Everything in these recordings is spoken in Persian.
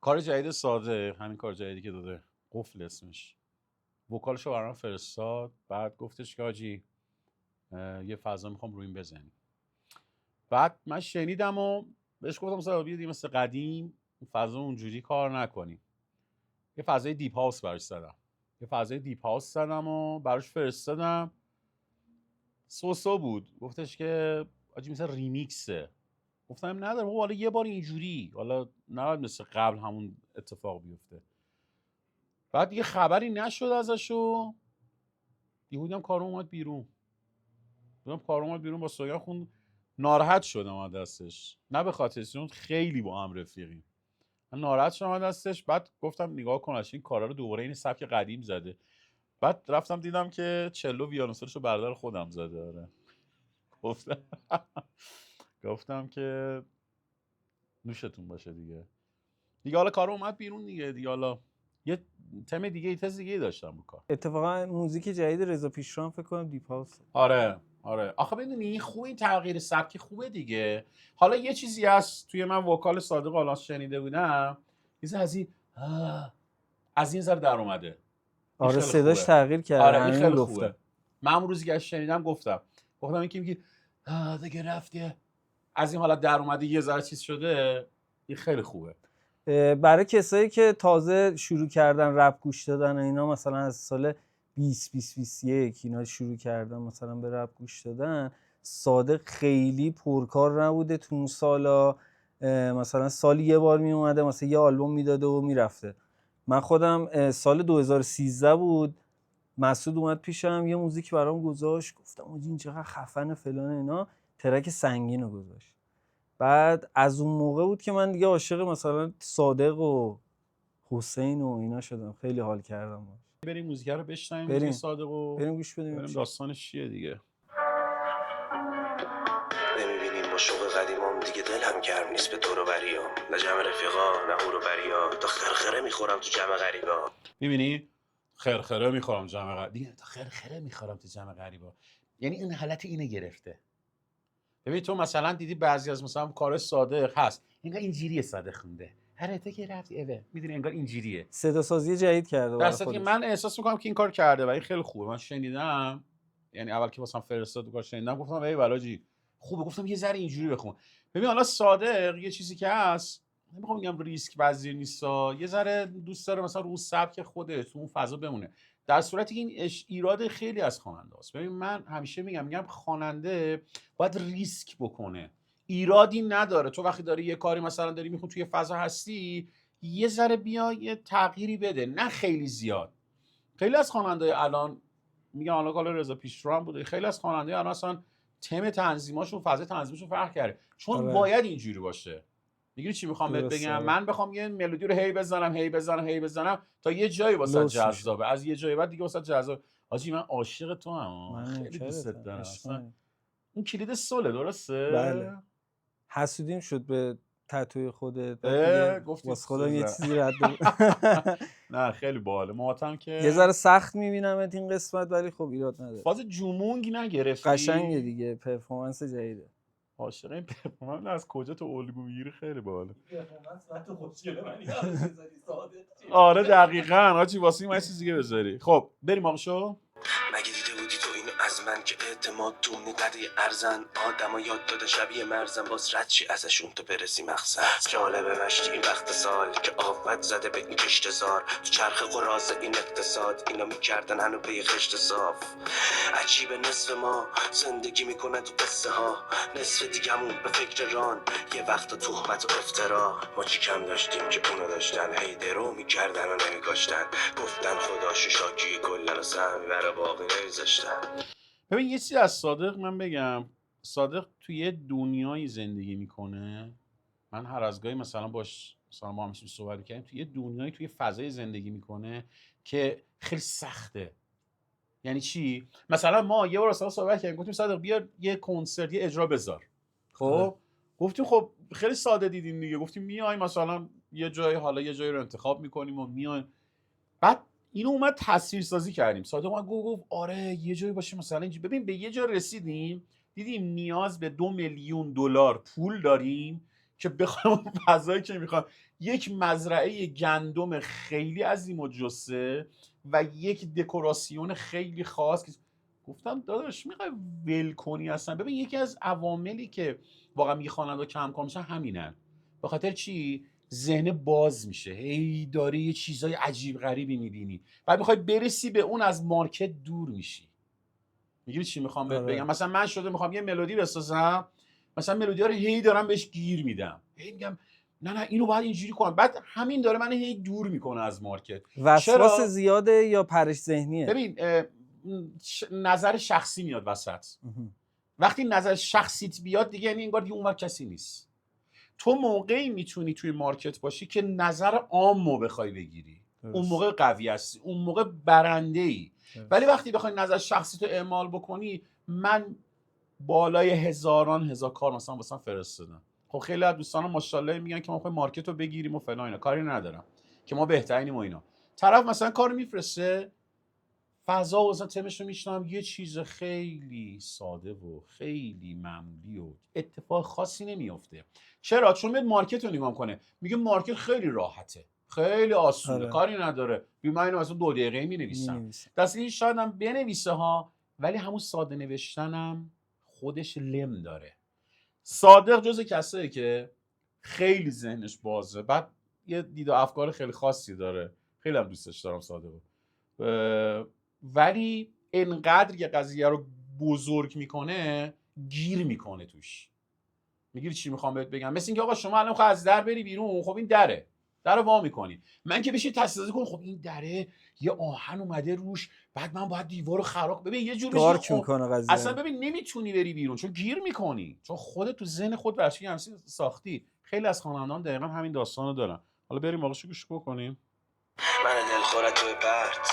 کار جدید ساده، همین کار جدیدی که داده، قفل اسمش، وکالشو برام فرستاد. بعد گفتش که حاجی یه فضا میخوام روی این بزنیم. بعد من شنیدم و بهش گفتم مثلا بیا مثل قدیم فضا اونجوری کار نکنیم، یه فضای دیپ هاوس براش زدم، یه فضای دیپ هاوس زدم و براش فرستادم. سوسو بود، گفتش که حاجی مثل ریمیکسه. گفتم نداره بابا، حالا یه بار اینجوری، حالا نباید مثل قبل همون اتفاق بیفته. بعد یه خبری نشد ازشو، یهودی هم کارو اومد بیرون. با سوگن خون ناراحت شدم از دستش، نه به خاطر چون خیلی با هم رفیقیم، من ناراحت شدم از دستش. بعد گفتم نگاه کن این کارا رو دوباره این سبک قدیم زده. بعد رفتم دیدم که چلو ویولنسلشو برادر خودم زده. آره گفتم گفتم که نوشتون باشه دیگه حالا کارو اومد بیرون دیگه حالا یه تم دیگه ای تز دیگه داشتم رو کار. اتفاقا موزیک جدید رضا پیشران فکر کنم دیپ هاوس. آره آخه بدونی خوبه این تغییر سبکی، خوبه دیگه. حالا یه چیزی هست توی من وکال صادق آلاس شنیده بودم، یه از این ذره در اومده. این آره خیلی صداش خوبه. تغییر کرده. آره این همین خیلی گفتم. خوبه. من اون روزی که شنیدم گفتم این که میگی دیگه رفته، از این حالت در اومده یه ذره چیز شده، این خیلی خوبه. برای کسایی که تازه شروع کردن رپ گوش دادن اینا، مثلا از سال 2021 اینا شروع کردن مثلا به رپ گوش دادن، صادق خیلی پرکار نبوده تو اون سالا. مثلا سالی یه بار می اومده مثلا یه آلبوم میداده و میرفته. من خودم سال 2013 بود، مسعود اومد پیشم یه موزیک برام گذاشت، گفتم این چقدر خفن فلان اینا، ترک سنگین رو گذاشت. بعد از اون موقع بود که من دیگه عاشق مثلا صادق و حسین و اینا شدم، خیلی حال کردم باش. بریم موزیک رو بشنویم، بریم. موزیک صادق و بریم گوش بدیم بریم داستانش چیه دیگه. نمیبینیم با شوق قدیمام دیگه دلم گرم نیست به دور و بریام، نه جمع رفیقا نه هورو بریا، تا خرخره میخورم تو جمع غریبا. میبینی خرخره میخورم جمع غریبا دیگه، تا خرخره میخورم تو جمع غریبا، یعنی این حالت اینه گرفته. ببین تو مثلا دیدی بعضی از مثلا کار صادق هست انگار اینجوریه، صادق خونده هر تا که رفت اوه، میدونی انگار اینجوریه. صدا سازی جدید کرده برای درسته که خودش. من احساس میکنم که این کار کرده و این خیلی خوبه. من شنیدم، یعنی اول که مثلا فرستاد کار شنیدم گفتم ای بلاجی خوبه، گفتم یه ذره اینجوری بخون. ببین حالا صادق یه چیزی که هست، نمیخوام بگم ریسک پذیر نیستا، یه ذره دوست داره مثلا رو اون سبک خودش تو اون فضا بمونه، در صورتی که این ایراد خیلی از خواننده است. ببین من همیشه میگم خواننده باید ریسک بکنه، ایرادی نداره تو وقتی داری یه کاری مثلا داری میخونی توی فضا هستی، یه ذره بیا یه تغییری بده، نه خیلی زیاد. خیلی از خواننده‌های الان میگم حالا رضا پیشرو بوده، خیلی از خواننده‌های الان اصلا تم تنظیماشون، فضای تنظیمشون فرق کرده، چون آره. باید اینجوری باشه. میگی چی میخوام بهت بگم؟ من بخوام یه ملودی رو هی بزنم تا یه جایی واسه جذابه، از یه جایی بعد دیگه واسه جذاب. حاجی من عاشق تو ام، خیلی دوستت دارم اصلا. اون کلید سوله درسته؟ بله. حسودیم شد به تتوی خودت، واسه خودم یه چیزی رد نه خیلی باحاله. ماتم که یه ذره سخت میبینم این قسمت، ولی خب ایراد نداره. فاز جومونگ نگرفتی؟ قشنگه دیگه، پرفورمنس جدیده. عاشق این پرفورمنس از کجا تو الگو میگیری؟ خیلی باحاله. پرفورمنس وقت خوشگله من بذاری صادق. آره دقیقاً حاجی واسه این چیز دیگه بذاری. خب بریم آقا. مگه دیده بودی تو اینو از من که اعتماد تو قدی ارزن، آدمو یاد داده شبیه مرزن، باز رد چی ازشون تو برسی مقصد. جالبه مشتی این وقت سال که آفت زده به این کشتزار، تو چرخ قراز این اقتصاد اینا میکردن هنو به خشت صاف. عجیبه نصف ما زندگی میکنن تو قصه ها، نصف دیگمون به فکر ران، یه وقت تهمت و افترا. ما چی کم داشتیم که اونو داشتن، هی درو میکردن و نمیکاشتن، گفتن خداشو شاکی کلن و سهم برای باقی نمیذاشتن. ببین یه چیزی از صادق من بگم، صادق توی یه دنیایی زندگی میکنه، من هر از گاهی مثلا باش مثلا ما همیشه صحبت می‌کردیم، توی یه دنیایی توی فضای زندگی میکنه که خیلی سخته. یعنی چی؟ مثلا ما یه بار اصلا صحبت کردیم، گفتیم صادق بیا یه کنسرت یه اجرا بذار. خب گفتیم خب خیلی ساده دیدیم دیگه، گفتیم میایم مثلا یه جایی، حالا یه جایی رو انتخاب میکنیم و میایم. بعد اینو اومد تصویرسازی کردیم. صادق اومد گفت آره یه جایی باشه مثلا اینجوری. ببین به یه جا رسیدیم دیدیم نیاز به $2 میلیون پول داریم که بخوام اون فضایی که میخوام، یک مزرعه گندم خیلی عظیم و جسه و یک دکوراسیون خیلی خاص. گفتم داداش میخوای ول کنی اصلا؟ ببین یکی از عواملی که واقعا میگه خواننده کم کار میشن همینن. به خاطر چی؟ ذهن باز میشه، هی داری یه چیزای عجیب غریبی میبینی، بعد میخوای برسی به اون، از مارکت دور میشی. میگی چی میخوام بهت بگم؟ مثلا من شده میخوام یه ملودی بسازم، مثلا ملودی ها رو هی دارم بهش گیر میدم، هی میگم نه اینو باید اینجوری کنم، بعد همین داره من هی دور میکنه از مارکت. وسواس زیاده یا پرش ذهنیه؟ ببین نظر شخصی میاد وسط. وقتی نظر شخصیت بیاد دیگه یعنی انگار دیگه اونور کسی نیست. تو موقعی میتونی توی مارکت باشی که نظر عامو بخوای بگیری، اون موقع قوی هستی، اون موقع برنده ای. ولی وقتی بخوای نظر شخصی تو اعمال بکنی، من بالای هزار کار مثلا واسه فرستادم. خب خیلی از دوستان ماشاءالله میگن که ما میخوایم مارکت رو بگیریم و فلان اینا، کاری ندارم که ما بهترینیم و اینا. طرف مثلا کارو میفرسته، فضا و مثلا تمش رو میشنم، یه چیز خیلی ساده و خیلی معمولی و اتفاق خاصی نمیافته. چرا؟ چون میاد مارکت رو نگاه کنه، میگه مارکت خیلی راحته، خیلی آسونه، کاری نداره، من اینو مثلا 2 دقیقه مینویسم. دست این شاید هم بنویسه ها، ولی همون ساده نوشتنم خودش لم داره. صادق جز کسایی که خیلی ذهنش بازه، بعد یه دید و افکار خیلی خاصی داره، خیلی هم دوستش دارم صادقو، ولی انقدر یه قضیه رو بزرگ میکنه، گیر میکنه توش. میگیری چی میخوام بهت بگم؟ مثل اینکه آقا شما الان میخوای از در بری بیرون، خب این در وا میکنی، من که بشی تصدیق کنم خب این دره یه آهن اومده روش، بعد من باید دیوارو خراب، ببین یه جور دارک میکنه قضیه. اصلا ببین نمیتونی بری بیرون چون گیر میکنی، چون خودت تو ذهن خود ورشی همین ساختی. خیلی از خوانندگان دقیقاً همین داستانو دارن. حالا بریم واقعا گوش بکنیم. من دلخورت توی برد،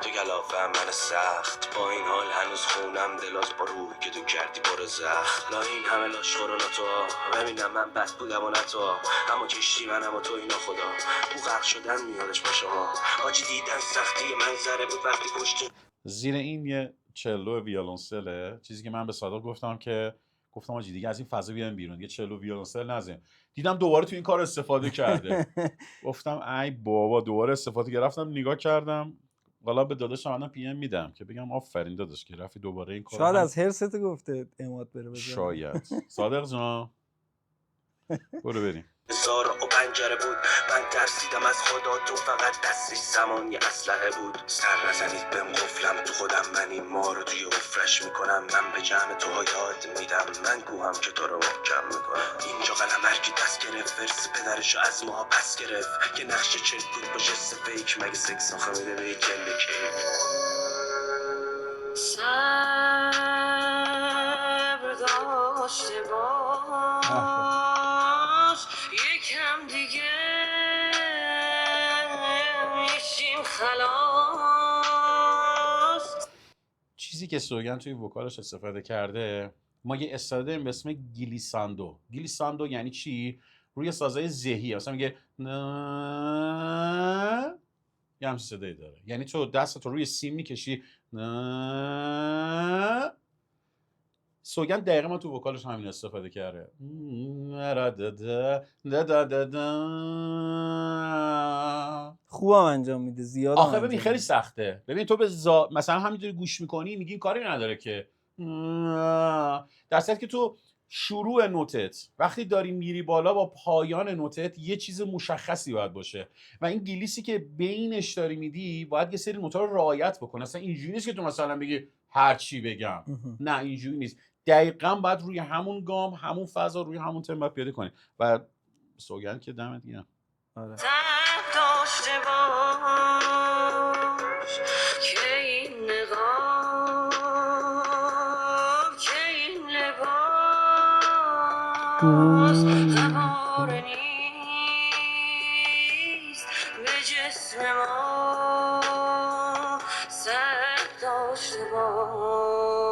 تو گلافه من سخت، با این حال هنوز خونم دلاز با روح که تو کردی پر زخم. لا این همه لاشخور و تو ببینم من بد بودم و نه تو، اما کشتی منم و تو اینا خدا، او غرق شدن میادش با شما، حاجی دیدن سختی منظره بود وقتی پشت. زیر این یه چلو ویولنسله، چیزی که من به صادق گفتم آجی دیگه از این فضا بیایم بیرون، یه چلو ویولنسل نزن. دیدم دوباره تو این کار استفاده کرده. گفتم ای بابا، دوباره استفاده گرفتم، نگاه کردم، والا به داداشم الان پی ام میدم که بگم آفرین داداش که رفتی دوباره این کارو. شاید از هرست گفته اماد بره بزنه. شاید. صادق جان برو بریم. زارا و پنجره بود، من ترسیدم از خدا، تو فقط دستش زمان یه اسلحه بود. سر نزنید بهم قفلم تو خودم، من این ما رو توی افرش میکنم، من به جمع تو ها یاد میدم، من گوهم که تو رو محکم میکنم. اینجا قلمر که دست گرفت، ورس پدرشو از ما پس گرفت، که نقشه چل بود با جست فیک، مگه سکس آخه میده به یک کل کیف. صبر داشته باش، یکم دیگه میشیم خلاص. چیزی که سوگن توی وکالش استفاده کرده، ما یه استفاده داریم به اسم گلیساندو. گلیساندو یعنی چی؟ روی سازهای ذهی مثلا میگه نه، یه همچین صدایی داره، یعنی تو دست تو روی سیم میکشی نه. سوگن دقیقا ما تو وکالش همین استفاده کرده. خوبم انجام میده، زیاد. آخه ببین خیلی سخته. ببین تو به مثلا همینجوری گوش میکنی میگی این کاری نداره که، در صورتی که تو شروع نوتت وقتی داری میری بالا با پایان نوتت یه چیز مشخصی باید باشه و این گلیسی که بینش داری میدی باید یه سری نوتا رو رعایت بکنه. اصلا اینجوری نیست که تو مثلا بگی هر چی بگم، نه اینجوری نیست، دقیقاً باید روی همون گام، همون فضا، روی همون تم باید پیاده کنی. و سوگند که دمت گرم. آره. داشته باش که این نقاب، که این لباس قبار نیست به جسم ما، سر داشته باش.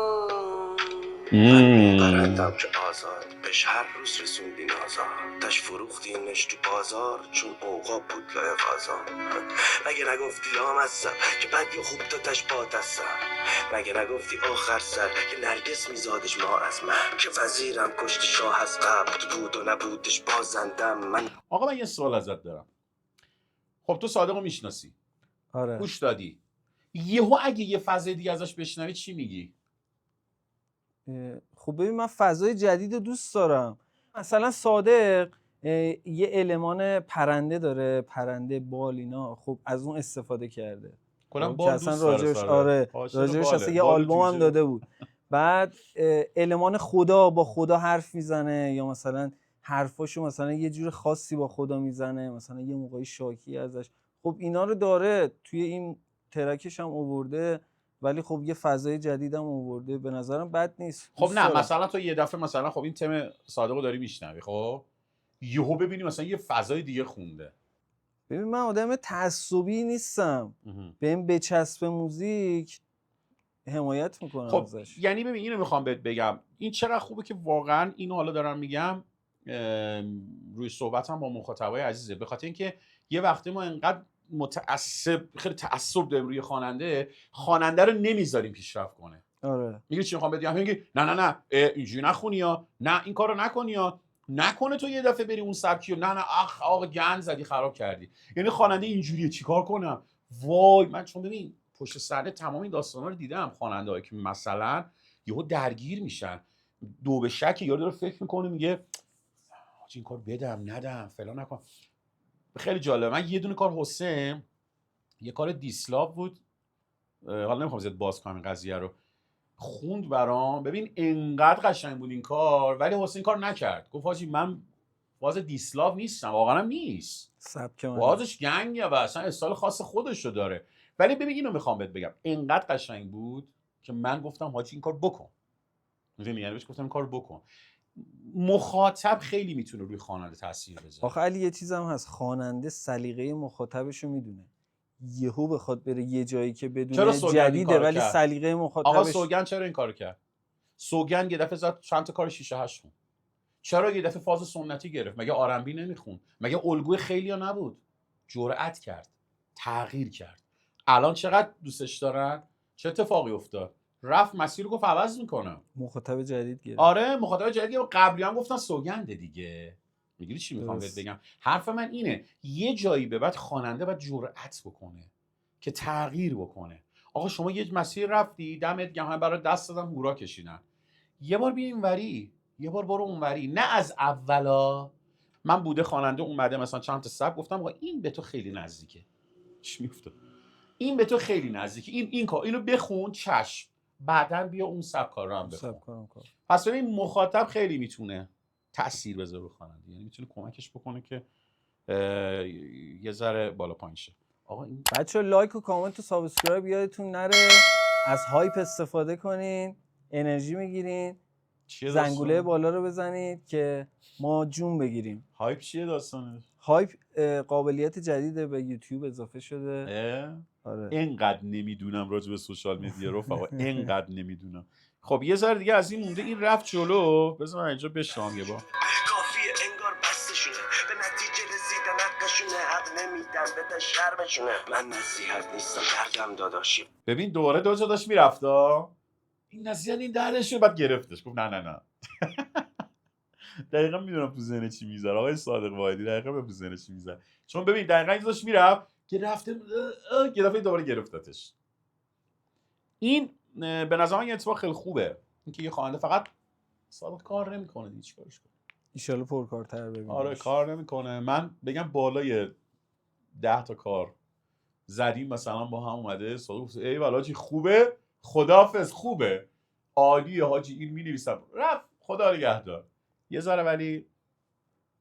من پرندم که آزاد به بهش هر روز رسوندین آزار تش فروختینش تو بازار چون اوقا بود لای فازان مگه نگفتی لامصب که بد یا خوب تا تش باد هستم مگه نگفتی آخر سر که نرگس میزادش ما از من که وزیرم کشت شاه از قبل بود و نبودش بازندم من. آقا من یه سوال ازت دارم. خب تو صادقو میشناسی، آره. گوش دادی، یهو اگه یه فضای دیگه ازش بشنوی چی میگی؟ خب ببین من فضای جدید رو دوست دارم. مثلا صادق یه المان پرنده داره، پرنده بال اینا، خب از اون استفاده کرده. کلا خب بال که اصلا دوست داره راجبش ساره. آره عاشق راجبش باله. اصلا یه بال آلبوم هم جوجه. داده بود. بعد المان خدا با خدا حرف میزنه یا مثلا حرفاشو مثلا یه جور خاصی با خدا میزنه، مثلا یه موقعی شاکی ازش. خب اینا رو داره توی این ترکش هم آورده، ولی خب یه فضای جدید هم آورده، به نظرم بد نیست. خب دوست نه دارم. مثلا تو یه دفعه مثلا خب این تم صادقو داری میشنوی، خب یهو ببینی مثلا یه فضای دیگه خونده. ببین من آدم تعصبی نیستم، بهم بچسب موزیک حمایت میکنم خب ازش. یعنی ببین اینو میخوام بهت بگم، این چقدر خوبه که واقعا اینو حالا دارم میگم روی صحبتم با مخاطبای عزیزه، به خاطر اینکه یه وقتی ما انقدر خیلی تعصب داریم روی خواننده رو نمیذاریم پیشرفت کنه. آره میگی چی میخوام بگم؟ میگی نه اینجوری نخونی یا نه این کارو نکنی یا نکنه تو یه دفعه بری اون سبکی و نه آقا گند زدی خراب کردی. یعنی خواننده اینجوریه چیکار کنم؟ وای من چون ببین پشت صحنه تمام این داستانا رو دیدم، خواننده‌ای که مثلا یهو درگیر میشن، دو به شک یارو داره فکر میکنه میگه این کار بدم ندم فلان نکن. خیلی جالبه. من یه دونه کار حسین، یه کار دیسلاو بود، حالا نمیخوام زیاد باز کنم این قضیه رو، خوند برام. ببین انقدر قشنگ بود این کار، ولی حسین کار نکرد. گفت حاجی من باز دیسلاو نیستم، واقعا هم نیست، سبک من بازش گنگه و اصلا استایل خاص خودش رو داره. ولی ببین اینو میخوام بهت بگم، انقدر قشنگ بود که من گفتم حاجی این کار بکن. میدونی یعنی بهش گفتم این کار بکن. مخاطب خیلی میتونه روی خواننده تاثیر بذاره. آخه علی یه چیزم هست، خواننده سلیقه مخاطبش رو میدونه، یهو بخواد بره یه جایی که چرا بدونه سوگند این جدیده کارو ولی کرد؟ سلیقه آقا مخاطبش. سوگند چرا این کارو کرد؟ سوگند یه دفعه زد چند تا کار 6 8 خون. چرا یه دفعه فاز سنتی گرفت؟ مگه آرنبی نمیخون؟ مگه الگوی خیلیا نبود؟ جرأت کرد، تغییر کرد. الان چقدر دوستش دارن؟ چه اتفاقی افتاد؟ رفت مسیر رو گفت عوض میکنم. مخاطب جدید گرفت. آره مخاطب جدیدی. قبلی هم گفتن سوگنده دیگه. میگیری چی میخوام بهت درست. بگم؟ حرف من اینه یه جایی به بعد خواننده باید جرأت بکنه که تغییر بکنه. آقا شما یه مسیر رفتی، دمت گرم، همه برات دست دادن، هورا کشیدن، یه بار بیا اینوری، یه بار برو اونوری، نه از اولا. من بوده خواننده اومده مثلا چند تا سب گفتم آقا این به تو خیلی نزدیکه، چی میفته؟ این به تو خیلی نزدیکه، این کار اینو بخون چشم، بعداً بیا اون سب کار رو هم بخون. پس ببین مخاطب خیلی میتونه تأثیر بذاره رو خواننده، یعنی میتونه کمکش بکنه که یه ذره بالا پایین شه. آقا این بچه لایک و کامنت و سابسکرایب یادتون نره، از هایپ استفاده کنین، انرژی میگیرین، زنگوله بالا رو بزنید که ما جون بگیریم. هایپ چیه داستانش؟ هایپ قابلیت جدیده به یوتیوب اضافه شده. آره. اینقدر نمیدونم راجع به سوشال مدیا رفقا، اینقدر نمیدونم. خب یه ذره دیگه از این مونده، این رفت جلو، بذار من اینجا بشنوم یه بار. کافیه انگار بستشونه، به نتیجه رسیدن حقشونه، حق نمیدن به شرمشونه. من نصیحت نیستم دردم داداشی. ببین دوباره دو جا داشت میرفتا، این نصیحت این دردشون، بعد گرفتش گفت نه دقیقا میدونم تو ذهن چی میذاره آقای صادق وایدی، دقیقا به تو ذهن چی میذاره. چون ببین دقیقا این داشت میرفت که رفته یه دفعه دوباره گرفتتش. این به نظر من یه اتفاق خیلی خوبه، اینکه یه خواننده فقط صادق کار نمیکنه دیگه، چیکارش کنه؟ ان شاء الله پرکارتر ببینیم. آره کار نمیکنه. من بگم بالای 10 تا کار زدیم مثلا با هم اومده صادق گفت ای والاجی خوبه، خداحافظ، خوبه، عالیه حاجی، این می‌نویسم، رفت، خدا نگهدار. یه ذره ولی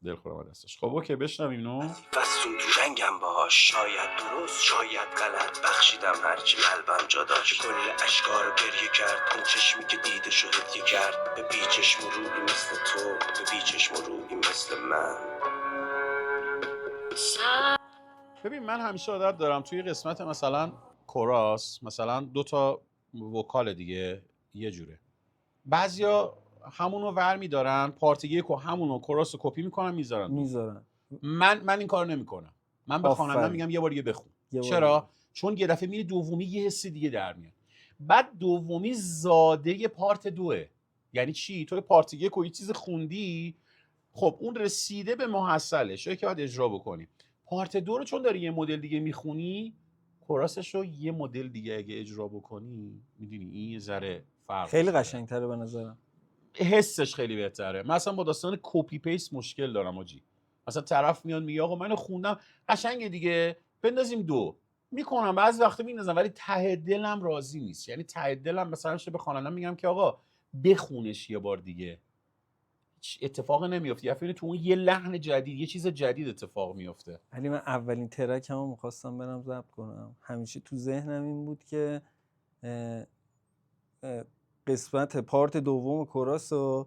دل خورم دستش. خب اوکی بشنویم اینو. فستون تو جنگم باهاش، شاید درست شاید غلط، بخشیدم هرچی قلبم جا داشت. کل اشکار گریه کرد، اون چشمی که دیده شو هدیه کرد، به بیچشم روی مثل تو، به بیچشم روی مثل من. ببین من همیشه عادت دارم توی قسمت مثلا کوراس مثلا 2 تا وکال دیگه یه جوره، بعضیا همونو ور میدارن، پارت یک و همونو کراس کپی میکنن میذارن. من این کار نمیکنم. من به خواننده میگم یه بار دیگه بخون. چرا؟ چون یه دفعه میری دومی یه حسی دیگه در میاد. بعد دومی زاده پارت دوه. یعنی چی؟ تو پارت یک و یه چیز خوندی، خب اون رسیده به محصلش که باید اجرا بکنی. پارت دو رو چون داری یه مدل دیگه میخونی، کراسش رو یه مدل دیگه اگه اجرا بکنی، میدونی این یه ذره فرق خیلی قشنگتره به نظرم. حسش خیلی بهتره. مثلا با داستان کپی پیست مشکل دارم آجی. مثلا طرف میاد میگه آقا من خوندم قشنگه دیگه بندازیم دو میکنم، بعضی وقتا میندازم ولی ته دلم راضی نیست. یعنی ته دلم مثلا به خوانندم میگم که آقا بخونش یه بار دیگه، اتفاق نمیفته. یا تو اون یه لحن جدید، یه چیز جدید اتفاق میفته. ولی من اولین ترکمو می‌خواستم برم ضبط کنم، همیشه تو ذهنم این بود که قسمت پارت دوم کراسو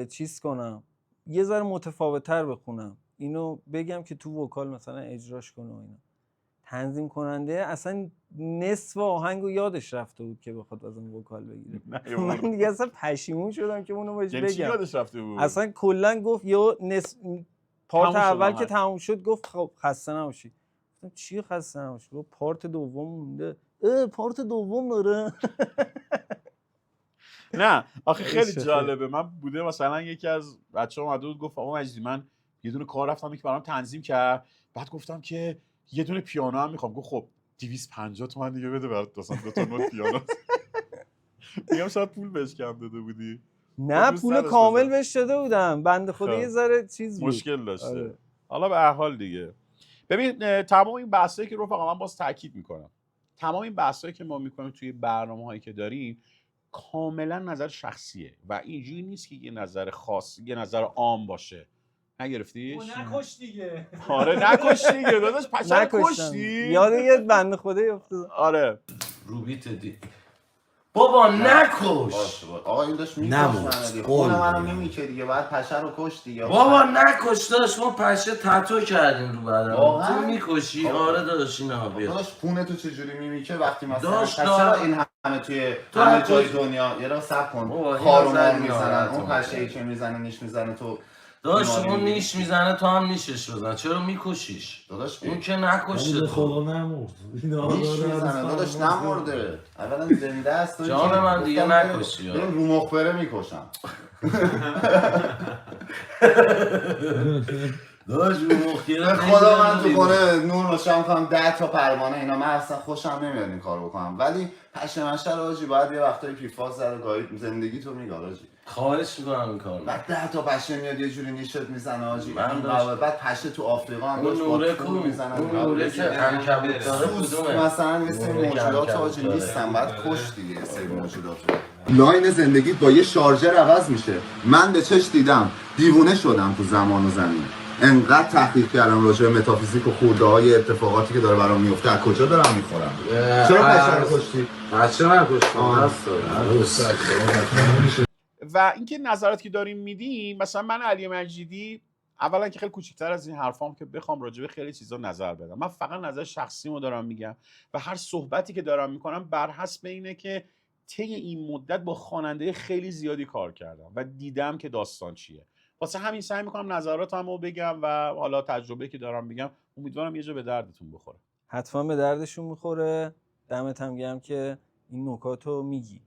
چیز کنم، یه ذره متفاوت‌تر بخونم، اینو بگم که تو وکال مثلا اجراش کنه و اینا. تنظیم کننده اصلا نصف آهنگو یادش رفته بود که بخواد از اون وکال بگیره. من دیگه اصلا پشیمون شدم که اونو بهش بگم. یادش رفته بود؟ اصلا کلا گفت یه پارت اول که تموم شد گفت خب خسته نباشی. گفتم چی خسته نباشی؟ گفت پارت دوم مونده. پارت دوم داره. نه آخه خیلی جالبه. من بوده مثلا یکی از بچه‌ها اومده بود گفت آقا مجیدی من یه دونه کار رفتم که برام تنظیم کرد، بعد گفتم که یه دونه پیانو هم میخوام. گفت خب 250 تومن دیگه بده برات مثلا 2 تا نوت پیانو. میگم شاید پول بهش کم داده بودی. نه پول کامل بهش داده بودم، بنده خدا یه ذره چیز بود، مشکل داشته. حالا به هر حال دیگه ببین تمام این بحثایی که رفقا من باز تاکید میکنم، تمام این بحثایی که ما میکنیم توی برنامه‌هایی که داریم کاملا نظر شخصیه و اینجوری نیست که یه نظر خاص، یه نظر عام باشه. نگرفتیش؟ نکش دیگه. آره نکش دیگه داداش، پشر کشتی؟ یاد یه بنده خدایی افتاد. آره روبیت دی بابا نکش. آقا این داشت میکش خونه منو میمیکه دیگه، بعد پشه رو کش دیگه. بابا نکش داشت، ما پشه تتو کردیم رو بدن. واقعا؟ تو میکشی؟ آره داداش اینا بیا. داداش خونه تو چجوری میمیکه وقتی مثلا داشت چرا این همه توی همه جای دنیا یه را صبر کن خار و مار میزنن، اون پشه‌ای که میزنه نیش میزنه تو داداش اون نیش میزنه تو هم نیشش بزن، چرا میکشیش؟ داداش اون که نکشته به تو. خدا نمرد. نیش میزنه داداش، نمرده. اولا زنده است. جان من دیگه نکشی. بریم رو مخبره میکشم. داداش رو مخیره خدا من تو خونه نور روشن کنم 10 تا پروانه اینا، من اصلا خوشم نمیاد این کارو بکنم، ولی پشه مشه رو آجی باید یه وقتایی پیفاز زده گاهی زندگی تو میگاد آجی. خواهش میکنم این کارو. بعد 10 تا پشه میاد یه جوری نیشت میزنه آجی. من بعد پشه تو آفریقا هم اون نوره کو میزنه. اون نوره که عنکبوت داره کدومه؟ مثلا یه سری موجودات آجی نیستن، بعد کش دیگه یه سری موجودات. لاین زندگیت با یه شارژر عوض میشه. من به چش دیدم، دیوونه شدم تو زمان و زمین. انقدر تحقیق کردم راجع به متافیزیک و خورده‌های اتفاقاتی که داره برام میفته. از کجا دارم میخورم؟ چرا پشه رو کشتی؟ پشه نکشتی. و اینکه نظراتی که داریم میدیم، مثلا من علی مجیدی اولا که خیلی کوچیک‌تر از این حرفام که بخوام راجع به خیلی چیزا نظر بدم، من فقط نظر شخصیمو دارم میگم و هر صحبتی که دارم میکنم بر حسب اینه که طی این مدت با خواننده خیلی زیادی کار کردم و دیدم که داستان چیه. واسه همین سعی میکنم نظراتمو بگم و حالا تجربه که دارم میگم امیدوارم یه جا به دردتون بخوره. حتما به دردشون میخوره. دمت هم گرم که این نکاتو میگی.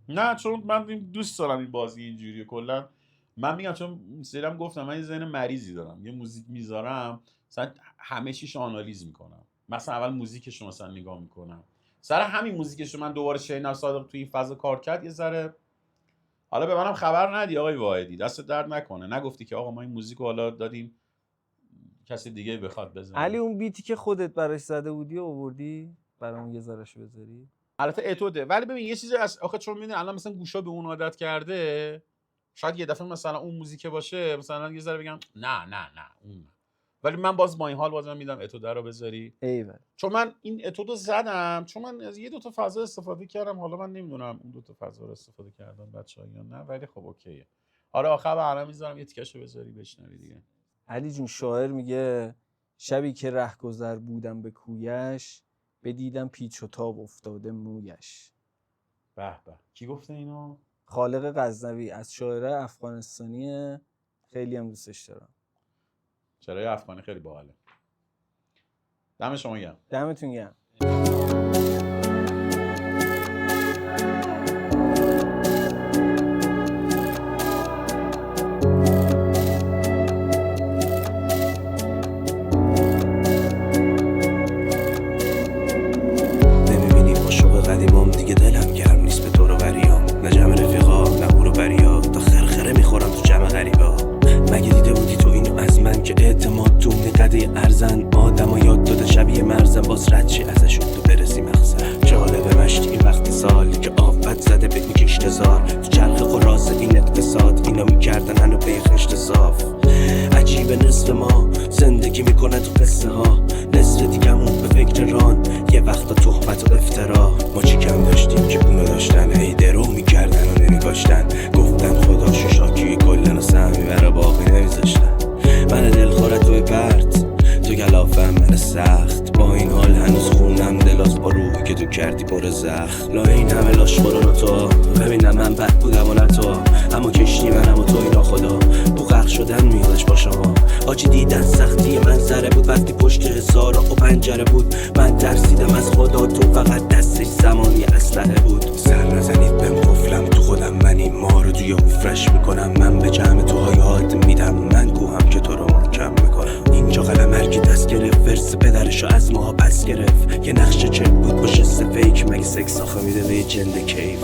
نه چون من دوست دارم این بازی اینجوریه. کلا من میگم چون سرم گفتم من یه ذهن مریضی دارم، یه موزیک میذارم مثلا همه چیشو آنالیز میکنم. مثلا اول موزیکش رو مثلا نگاه میکنم، سر همین موزیکش رو من دوباره شنیدم صادق توی این فضا کار کرد یه ذره. حالا به منم خبر ندی آقای واحدی، دست درد نکنه، نگفتی که آقا ما این موزیک رو حالا دادیم کسی دیگه بخواد بزنه. علی اون بیتی که خودت براش زده بودی آوردی برامون یه ذرهشو بذاری؟ البته اتوده، ولی ببین یه چیزی از آخه چون میدونی الان مثلا گوشا به اون عادت کرده، شاید یه دفعه مثلا اون موزیک باشه مثلا یه ذره بگم نه اون، ولی من باز با این حال بازم میدم اتوده رو بذاری. ایول. چون من این اتودو زدم چون من از یه دو تا فضا استفاده کردم، حالا من نمیدونم اون دو تا فضا رو استفاده کردن بچه‌ها یا نه، ولی خب اوکیه. آره آخر برنامه میذارم یه تیکشو بذاری بشنوی دیگه. علی جون شاعر میگه شبی که رهگذر بودم به کویش، بدیدم پیچ و تاب افتاده مویش. به به، کی گفته اینو؟ خالق غزنوی از شاعرای افغانستانی خیلی هم دوستش دارم. شعرهای افغانی خیلی باحاله. دم شما گرم. دمتون گرم. نمیبینی عاشق قدیمام دیگه دلم گرم نیست به طور وریام، نه جمع رفیقا نه هورو بریا، تا خرخره میخورم تو جمع غریبا. مگه دیده بودی تو اینو از من که اعتماد تو قده ارزن، آدم یاد داده شبیه مرزن، باز رد چی ازشون تو برسی مخزن. جالبه مشتی این وقت سال که آفت زده به این کشتزار، تو چرخ قراز این اقتصاد اینا میکردن هنو به خشت صاف. عجیبه نصف ما زندگی میکنه تو قصه ها، نصف دیگمون به فکر ران، یه وقتا تهمت و افترا. ما چی کم داشتیم که اونو داشتن، هی درو میکردن و نمیگاشتن، گفتن خدا شاکی کلن و سهمی برا باقی نمیذاشتن. من دلخوره توی برد تو گلافم من سخت، با این حال هنوز خونم دلاز با روحی که تو کردی پر زخم. لا این همه لاش برو تو ببینم من بد بودم و نه تو، اما کشتی منم و تو اینا خدا بغرق شدن میادش با شما. آجی دیدن سختی منظره بود وقتی پشت هزار و پنجره بود، من ترسیدم از خدا تو فقط دستش زمانی اسلحه بود. سر نزنید بهم قفلم تو خودم، من این ما رو توی حفرش میکنم، من به جمع توها یاد میدم، من کوهم که تو رو محکم میکنم. اینجا قلم هرکی دست گرفت ورس پدرشو از ماها پس گرفت، یه نقشه چک بود باشه فیک، مگه سکس آخه میده به یه جنده کیف.